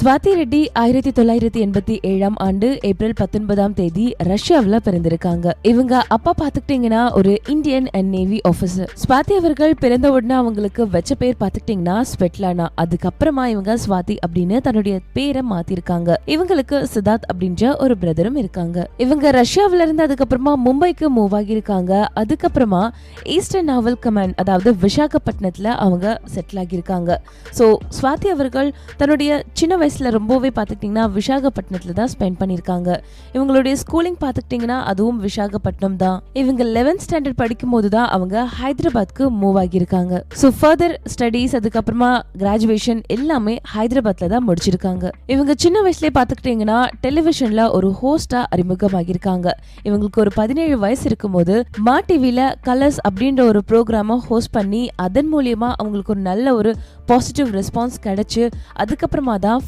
ஸ்வாதி ரெட்டி 1987 ஆண்டு ஏப்ரல் 19 ரஷ்யாவில பிறந்திருக்காங்க. இவங்க அப்பா பாத்துக்கிட்டீங்கன்னா ஒரு Indian and navy officer. Swathi அவர்கள் பிறந்த உடனே அவங்களுக்கு வச்ச பேர் பாத்துக்கிட்டீங்கன்னா ஸ்வெட்லானா. அதுக்கப்புறமா இவங்க ஸ்வாதி அப்படின்னு தன்னுடைய பேரை மாத்திருக்காங்க. இவங்களுக்கு சித்தார்த் அப்படின்ற ஒரு பிரதரும் இருக்காங்க. இவங்க ரஷ்யாவில இருந்து அதுக்கப்புறமா மும்பைக்கு மூவ் ஆகியிருக்காங்க. அதுக்கப்புறமா ஈஸ்டர்ன் நாவல் கமாண்ட் அதாவது விசாகப்பட்டினத்துல அவங்க செட்டில் ஆகியிருக்காங்க. சோ ஸ்வாதி அவர்கள் தன்னுடைய சின்ன வயசுல ரொம்பவே பாத்துக்கிட்டீங்கன்னா விசாகப்பட்டினத்துல தான் ஸ்பெண்ட் பண்ணிருக்காங்க. இவங்களுடைய ஸ்கூலிங் பாத்துக்கிட்டீங்கன்னா அதுவும் விசாகப்பட்டினம் தான். இவங்க 11th ஸ்டாண்டர்ட் படிக்கும் போதுதான் அவங்க ஹைதராபாத்க்கு மூவ் ஆகியிருக்காங்க. சோ ஃபர்தர் ஸ்டடீஸ் அதுக்கப்புறமா கிராஜுவேஷன் எல்லாமே ஹைதராபாத்ல தான் முடிச்சிருக்காங்க. இவங்க சின்ன வயசுலயே பாத்துக்கிட்டீங்கன்னா டெலிவிஷன்ல ஒரு ஹோஸ்டா அறிமுகமாகியிருக்காங்க. இவங்களுக்கு ஒரு 17 வயசு இருக்கும் போது மா டிவில கலர்ஸ் அப்படின்ற ஒரு ப்ரோக்ராம ஹோஸ்ட் பண்ணி அதன் மூலியமா அவங்களுக்கு ஒரு நல்ல ஒரு பாசிட்டிவ் ரெஸ்பான்ஸ் கிடைச்சு அதுக்கப்புறமா தான்